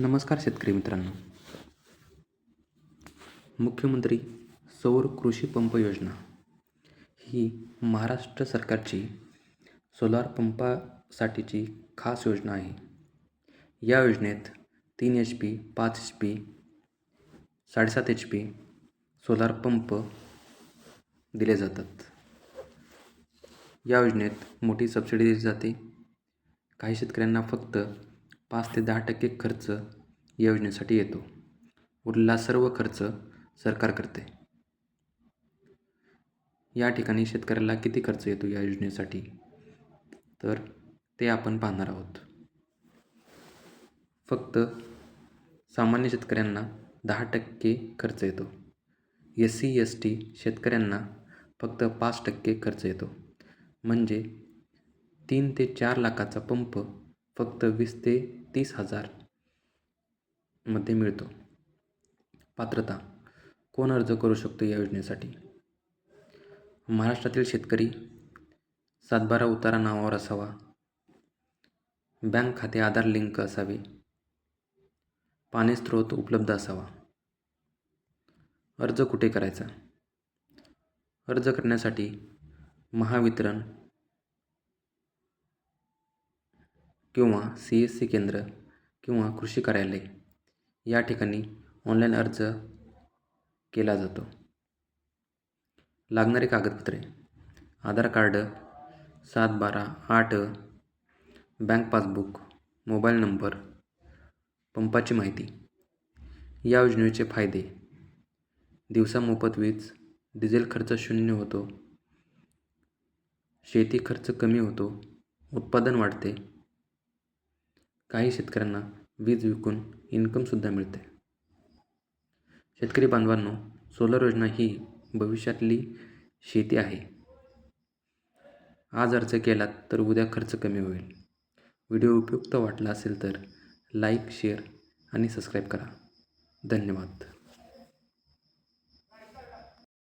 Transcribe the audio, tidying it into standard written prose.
नमस्कार शेतकरी मित्रांनो. मुख्यमंत्री सौर कृषी पंप योजना ही महाराष्ट्र सरकारची सोलार पंपासाठीची खास योजना आहे. या योजनेत 3 HP, 5 HP, 7.5 HP solar pump दिले जातात. या योजनेत मोठी सबसिडी दिली जाते. काही शेतकऱ्यांना फक्त 5 ते 10% खर्च या योजनेसाठी येतो. उरलेला सर्व खर्च सरकार करते. या ठिकाणी शेतकऱ्याला किती खर्च येतो या योजनेसाठी, तर ते आपण पाहणार आहोत. फक्त सामान्य शेतकऱ्यांना 10% खर्च येतो. SC ST शेतकऱ्यांना फक्त 5% खर्च येतो. म्हणजे 3 ते 4 लाखाचा पंप फक्त 20 ते 30 हजार मध्ये मिळतो. पात्रता: कोण अर्ज करू शकतो या योजनेसाठी? महाराष्ट्रातील शेतकरी, 7/12 उतारा नावावर असावा, बँक खाते आधार लिंक असावे, पाणी स्रोत उपलब्ध असावा. अर्ज कुठे करायचा? अर्ज करण्यासाठी महावितरण किंवा CSC केंद्र किंवा कृषी कार्यालय या ठिकाणी ऑनलाईन अर्ज केला जातो. लागणारी कागदपत्रे: Aadhaar card, 7/12, bank passbook, mobile number, पंपाची माहिती. या योजनेचे फायदे: दिवसा मोफत वीज, डिझेल खर्च शून्य होतो, शेती खर्च कमी होतो, उत्पादन वाढते. काही शेतकऱ्यांना वीज विकून इन्कमसुद्धा मिळते. शेतकरी बांधवांनो, सोलर योजना ही भविष्यातली शेती आहे. आज अर्ज केलात तर उद्या खर्च कमी होईल. व्हिडिओ उपयुक्त वाटला असेल तर लाईक, शेअर आणि सबस्क्राईब करा. धन्यवाद.